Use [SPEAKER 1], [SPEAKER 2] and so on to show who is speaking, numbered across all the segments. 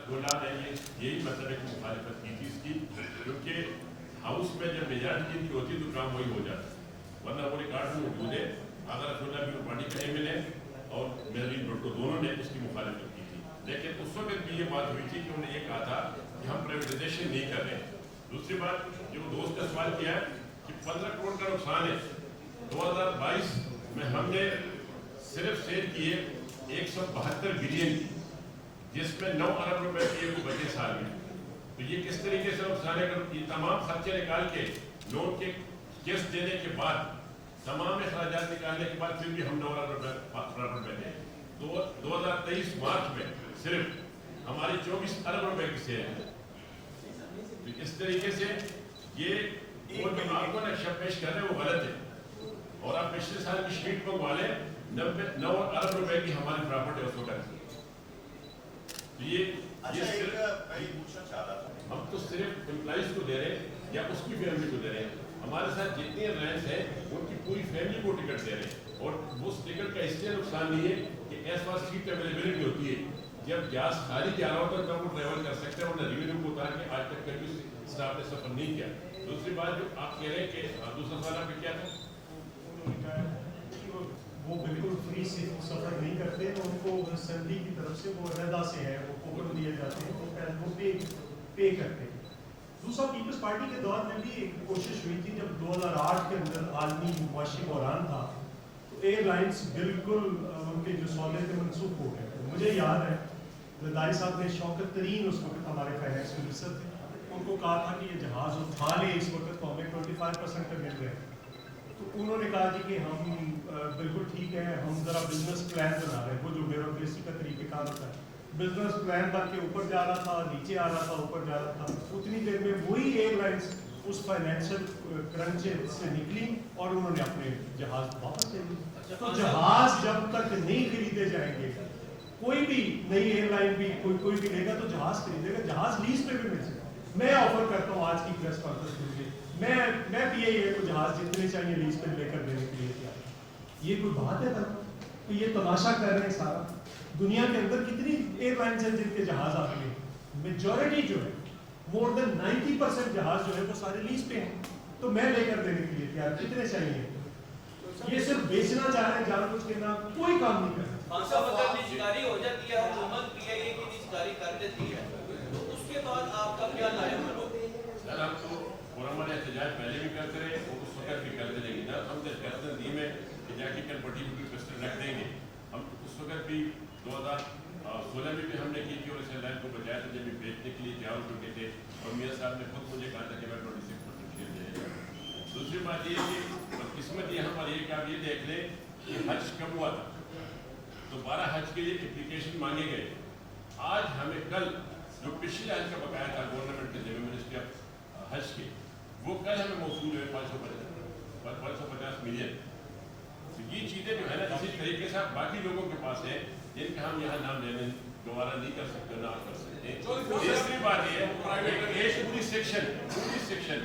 [SPEAKER 1] गोला ने यही मसले की मुखालिफत की थी इसकी, क्योंकि हाउस में जब मेजॉरिटी इनकी होती तो काम वही हो जाता, वरना वो रिकॉर्ड में मौजूद है। अगर अब्दुल्ला भी पार्टी का MLA और मेहरीन भुट्टो दोनों ने इसकी मुखालिफत की थी, लेकिन उस वक्त भी ये बात हुई थी कि उन्होंने ये कहा था कि हम प्राइवेटाइजेशन नहीं कर रहे। दूसरी बात जो दोस्त ने सवाल किया है कि 15 करोड़ का नुकसान है, 2022 में हमने सिर्फ सेल किए 172 बिलियन की, जिसमें 9 अरब रुपए की एक बचे साल में। तो ये किस तरीके से नुकसान है? अगर ये तमाम खर्चे निकाल के लोन के किस्त देने के बाद, तमाम अखराजात निकालने के बाद फिर भी हम 9 अरब रुपए दें। तो 2023 मार्च में सिर्फ हमारी 24 अरब रुपए की सेल है। तो इस तरीके से ये वो जो आपको नक्शा पेश कर रहे हैं वो गलत है, और आप पिछले साल की शीट मंगवा लें, 9 अरब रुपए की हमारी प्रॉपर्टी उस वक्त। तो ये पूछना चाह रहा था, हम तो सिर्फ एम्प्लॉइज को दे रहे हैं या उसकी फैमिली को दे रहे हैं। हमारे साथ जितने रिलायंस है उनकी पूरी फैमिली को टिकट दे रहे हैं, और उस टिकट का इसलिए नुकसान नहीं है कि इस बार सीट अवेलेबिलिटी होती है, जब गैस खाली जा रहा होता है तब वो ट्रैवल कर सकते हैं, और रेवेन्यू को उतार के आज तक कभी स्टाफ ने सफर नहीं किया। दूसरी बात जो आप कह रहे हैं कि दूसरा सवाल आपका क्या था?
[SPEAKER 2] वो बिल्कुल फ्री से सफर नहीं करते, उनको सैलरी की तरफ से वो अलहदा से है, वो कूपन दिए जाते हैं, वो पे करते हैं। दूसरा, पीपल्स पार्टी के दौर में भी एक कोशिश हुई थी, जब 2008 के अंदर आलमी मुआशी बहरान था, तो एयरलाइंस बिल्कुल उनके जो सौदे थे मनसूख हो गए। मुझे याद है रदाई साहब ने, शौकत तरीन उस वक्त हमारे फाइनेंस मिनिस्टर थे, उनको कहा था कि ये जहाज़ उठा ले, इस वक्त तो हमें 25% पे मिल रहे हैं। तो उन्होंने कहा जी कि हम बिल्कुल ठीक है, हम ज़रा बिजनेस प्लान बना रहे हैं। वो जो ब्यूरोक्रेसी का तरीक़ेकार होता है, बिजनेस प्लान बन के ऊपर जा रहा था, नीचे आ रहा था, ऊपर जा रहा था। उतनी देर में वही एयरलाइंस उस फाइनेंशियल क्रंच से निकली और उन्होंने अपने जहाज़ वापस ले लिए। तो जहाज़ जब तक नहीं खरीदे जाएंगे, कोई भी नई एयरलाइन भी कोई भी लेगा तो जहाज़ खरीदेगा, जहाज़ लीज पे भी मिल सकता। मैं ऑफर करता हूँ आज की प्रेस कॉन्फ्रेंस के लिए, मैं PIA को जहाज़ जितने चाहिए लीज पे लेकर देने के लिए तैयार। ये कोई बात है? तो ये तमाशा कर रहे हैं सारा। दुनिया के अंदर कितनी एयरलाइंस हैं जिनके जहाज आ गए, मेजॉरिटी जो है, मोर देन 90% जहाज जो है वो सारे लीज पे हैं। तो मैं लेकर देने के लिए तैयार, कितने चाहिए? ये सिर्फ बेचना चाह रहे हैं जानबूझ के, ना कोई काम नहीं कर रहे।
[SPEAKER 3] निजकारी हो जाती है, हुकूमत PIA की निजकारी कर देती है, तो उसके बाद आपका क्या लाया?
[SPEAKER 1] सर, हम तो पुरअमन एहतजाज पहले भी करते रहे, वो उस वक्त भी करते रहेंगे ना। हम जब कहते दी में जाके पट्टी पिस्टल रख देंगे, हम उस वक्त भी 2016 में भी हमने की थी, और इस एयरलाइन को बचाया था जब भी बेचने के लिए जाओ चुके थे, और मियाँ साहब ने खुद मुझे कहा था कि मैं 26% शेयर देगा। दूसरी बात ये कि बदकिस्मत ये हमारी एक, आप ये देख लें कि हज कब हुआ था, दोबारा हज के लिए एप्लीकेशन मांगे गए। आज हमें कल जो पिछले हज का बकाया था गवर्नमेंट के जिम्मे मिनिस्ट्री ऑफ हज के, वो कल हमें मौसूल हुए 550 मिलियन। तो ये चीज़ें जो है ना, इसी तरीके से बाकी लोगों के पास है जिनका हम यहाँ नाम लेने दोबारा नहीं कर सकते, ना कर सकते। तीसरी बात ये है, पूरी सेक्शन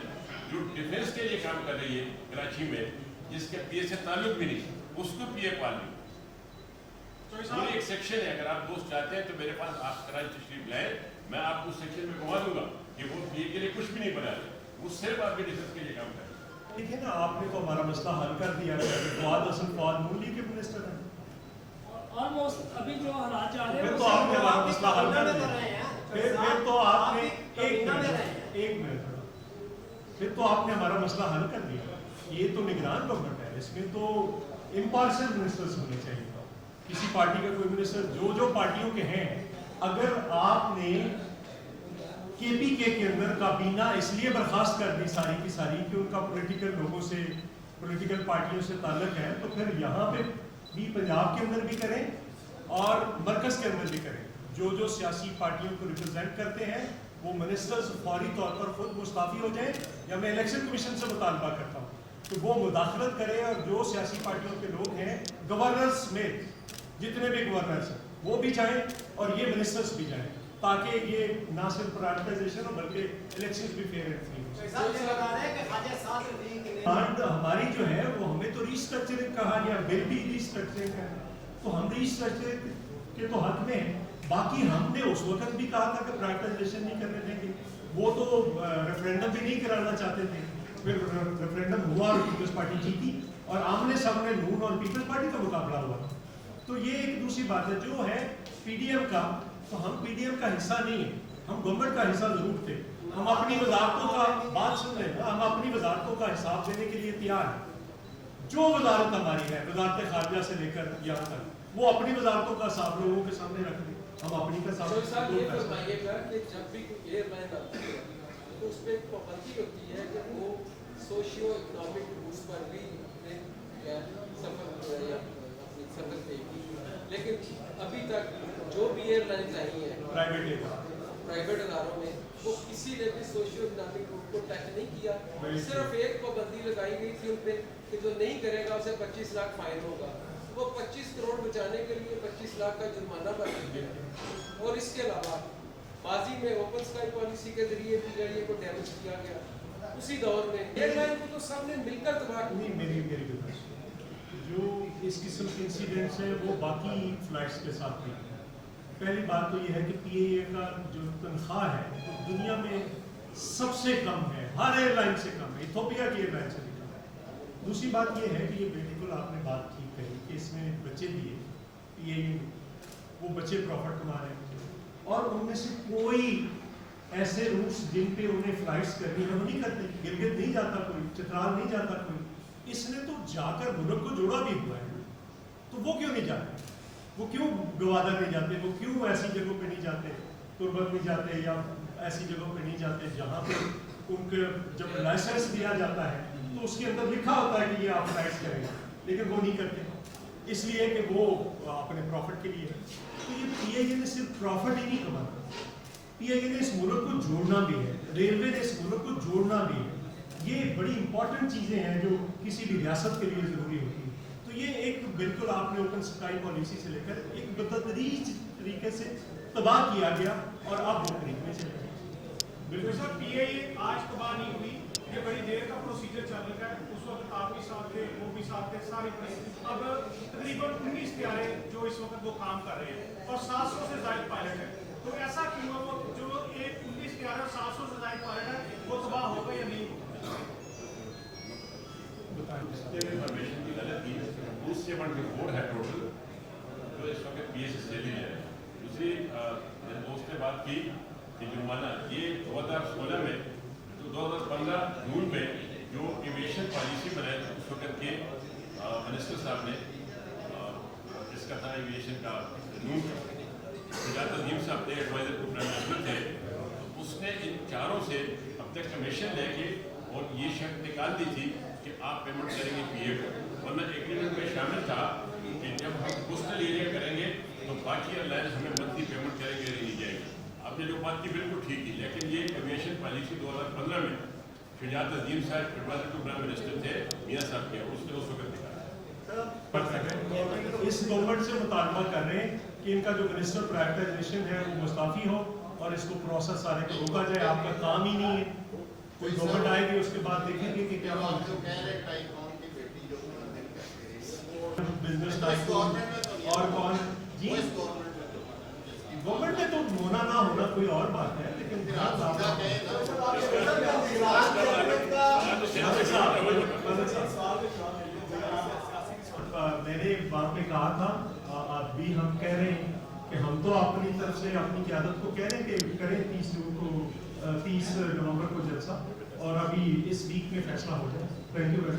[SPEAKER 1] जो डिफेंस के लिए काम कर रही है कराची में, जिसके PA से ताल्लुक भी नहीं, उसको PA पाल ली। पूरी एक सेक्शन है, अगर आप दोस्त चाहते हैं तो मेरे पास आप कराची तशरीफ लाए, मैं आपको उस सेक्शन में घुमा दूंगा कि वो PA के लिए कुछ भी नहीं बना रहे, वो सिर्फ आपके डिफेंस के लिए काम कर रहे हैं।
[SPEAKER 2] ठीक है ना, आपने तो हमारा मसला हल कर दिया। फवाद नून लीग के मिनिस्टर हैं,
[SPEAKER 4] ऑलमोस्ट अभी जो हालात जा रहे हैं,
[SPEAKER 2] फिर तो आपने हमारा मसला हल कर दिया। फिर तो आपने एक मिनट फिर तो आपने हमारा मसला हल कर दिया। ये तो निगरान गवर्नमेंट है, इसमें तो इम्पार्शियल मिनिस्टर्स होने चाहिए। किसी पार्टी का कोई मिनिस्टर, जो पार्टियों के हैं, अगर आपने KPK के अंदर काबीना इसलिए बर्खास्त कर दी सारी की सारी कि उनका पॉलिटिकल लोगों से, पॉलिटिकल पार्टियों से ताल्लुक है, तो फिर यहाँ पे भी पंजाब के अंदर भी करें और मरकज़ के अंदर भी करें। जो सियासी पार्टियों को रिप्रेजेंट करते हैं वो मिनिस्टर्स फौरी तौर पर खुद मुस्ताफ़ी हो जाएं, या मैं इलेक्शन कमीशन से मुतालबा करता हूँ तो वो मुदाखलत करे, और जो सियासी पार्टियों के लोग हैं, गवर्नर्स में जितने भी गवर्नर्स हैं, वो भी जाएं और ये मिनिस्टर्स भी जाएं, ताकि ये ना सिर्फ प्राइवेटाइजेशन हो बल्कि इलेक्शंस भी फेयर एंड फ्री हो। हमारी जो है वो, हमें तो रीस्ट्रक्चरिंग कहा गया, बिल भी रीस्ट्रक्चरिंग है, तो हम रीस्ट्रक्चरिंग के तो हक में हैं। باقی ہم نے اس وقت بھی کہا تھا کہ پرائیویٹائزیشن نہیں کرنے دیں گے، وہ تو ریفرینڈم بھی نہیں کرانا چاہتے تھے، پھر ریفرینڈم ہوا اور پیپلز پارٹی جیتی اور آمنے سامنے نون اور پیپلز پارٹی کا مقابلہ ہوا. تو یہ ایک دوسری بات ہے. جو ہے پی ڈی ایم کا، تو ہم پی ڈی ایم کا حصہ نہیں ہیں، ہم گورنمنٹ کا حصہ ضرور تھے. ہم اپنی وزارتوں کا بات سن رہے ہیں، ہم اپنی وزارتوں کا حساب دینے کے لیے تیار ہیں. جو وزارت ہماری ہے، وزارت خارجہ سے لے کر یہاں تک، وہ اپنی وزارتوں کا حساب لوگوں کے سامنے رکھ دیں، ہم اپنی کا
[SPEAKER 5] صاحب یہ فرمائیے گا کہ جب بھی کوئی ایئر لائن آتی ہے تو اس پہ ایک پابندی ہوتی ہے کہ وہ سوشیو اکنامک روٹس پر بھی سفر یا اپنی سفر دے گی، لیکن ابھی تک جو بھی ایئر لائنز آئی ہیں پرائیویٹ اداروں میں، وہ کسی نے بھی سوشیو اکنامک روٹ کو ٹیک نہیں کیا. صرف ایک پابندی لگائی گئی تھی ان پہ کہ جو نہیں کرے گا اسے 25 لاکھ فائن ہوگا. وہ 25 کروڑ بچانے کے لیے 25 لاکھ کا جرمانہ بن گیا. اور اس کے علاوہ ماضی میں اوپن اسکائی پالیسی کے ذریعے پی آئی اے کو ڈیمیج کیا گیا. اسی دور میں ایئر لائن کو تو سب نے مل کر تباہ
[SPEAKER 2] نہیں. میری جو اس قسم کے انسیڈنٹس ہیں وہ باقی فلائٹس کے ساتھ بھی. پہلی بات تو یہ ہے کہ پی اے اے کا جو تنخواہ ہے وہ دنیا میں سب سے کم ہے، ہر ایئر لائن سے کم ہے، ایتھوپیا کی ایئر لائن سے بھی کم ہے. دوسری بات یہ ہے کہ یہ بالکل آپ نے بات ٹھیک کہی کہ اس میں بچے دیے پی اے اے، وہ بچے پروفٹ کما رہے ہیں اور ان میں سے کوئی ایسے روٹس جن پہ انہیں فلائٹس کرنی ہے وہ نہیں کرتے. گلگت نہیں جاتا کوئی، چترال نہیں جاتا کوئی. اس نے تو جا کر ملک کو جوڑا بھی ہوا ہے، تو وہ کیوں نہیں جاتے؟ وہ کیوں گوادر نہیں جاتے؟ وہ کیوں ایسی جگہوں پہ نہیں جاتے؟ تربت نہیں جاتے یا ایسی جگہوں پہ نہیں جاتے جہاں پہ ان کے جب لائسنس دیا جاتا ہے تو اس کے اندر لکھا ہوتا ہے کہ یہ آپ فلائٹس کریں گے، لیکن وہ نہیں کرتے اس لیے کہ وہ اپنے پروفٹ کے لیے. تو یہ پی آئی اے نے صرف پروفٹ ہی نہیں کمانا، پی آئی اے نے اس ملک کو جوڑنا بھی ہے، ریلوے نے اس ملک کو جوڑنا بھی ہے. یہ بڑی امپورٹنٹ چیزیں ہیں جو کسی بھی ریاست کے لیے ضروری ہوتی ہیں. تو یہ ایک بالکل آپ نے اوپن اسکائی پالیسی سے لے کر ایک بتدریج طریقے سے تباہ کیا گیا اور اب وہ طریقے میں چلے گئے.
[SPEAKER 6] بالکل سر. پی آئی اے آج تباہ نہیں ہوئی، یہ بڑی دیر کا پروسیجر چل رہا ہے. اس وقت آپ بھی ساتھ تھے، وہ بھی ساتھ تھے، ساری اب تقریباً 19 طیارے جو اس وقت وہ کام کر رہے ہیں اور 700 سے زائد پائلٹ ہیں. تو ایسا کیوں ہے وہ جو ایک 19 طیارے اور 700 سے زائد پائلٹ ہیں وہ تباہ ہوگا یا نہیں ہوگا؟
[SPEAKER 1] انفارمیشن کی غلط کی 274 ہے ٹوٹل جو اس وقت پی ایس ایس لے لی ہے. دوسری دوست نے بات کی کہ جرمانہ یہ 2016 میں 2015 جون میں جو ایویشن پالیسی بنائی تھی اس وقت کے منسٹر صاحب نے، جس کا تھا ایویشن کا نون شجاعت عظیم صاحب تھے، ایڈوائزر کو پرائم منسٹر تھے. اس نے ان چاروں سے اب تک کمیشن لے کے اور یہ شرط نکال دی تھی کہ آپ پیمنٹ کریں گے پی اے کو، ورنہ ایگریمنٹ میں شامل تھا کہ جب ہم کوسٹل ایریا کریں گے تو باقی ایئر لائن ہمیں منتھلی پیمنٹ کریں گے نہیں جائے گی. آپ نے جو بات کی بالکل ٹھیک کی، لیکن یہ ایویشن پالیسی 2015 میں شجاعت عظیم صاحب ایڈوائزر ٹو پرائم منسٹر تھے میاں صاحب کے، اس نے اس وقت نکالا.
[SPEAKER 2] اس گورنمنٹ سے مطالبہ کر رہے ہیں کہ ان کا جو منسٹر پرائیویٹائزیشن ہے وہ مستعفی ہو اور اس کو پروسیس سارے کو روکا جائے. آپ کا کام ہی نہیں ہے. کوئی گورنمنٹ آئے گی اس کے بعد دیکھیں گے کہ کیا بزنس ٹائکون اور کون. جی گورنمنٹ میں تو ہونا نہ ہونا کوئی اور بات ہے، لیکن میں نے وہاں پہ کہا تھا، اب بھی ہم کہہ رہے ہیں کہ ہم تو اپنی طرف سے اپنی قیادت کو کہہ رہے ہیں کہ کریں 30 نومبر کو جلسہ، اور ابھی اس ویک میں فیصلہ ہو جائے. Thank you.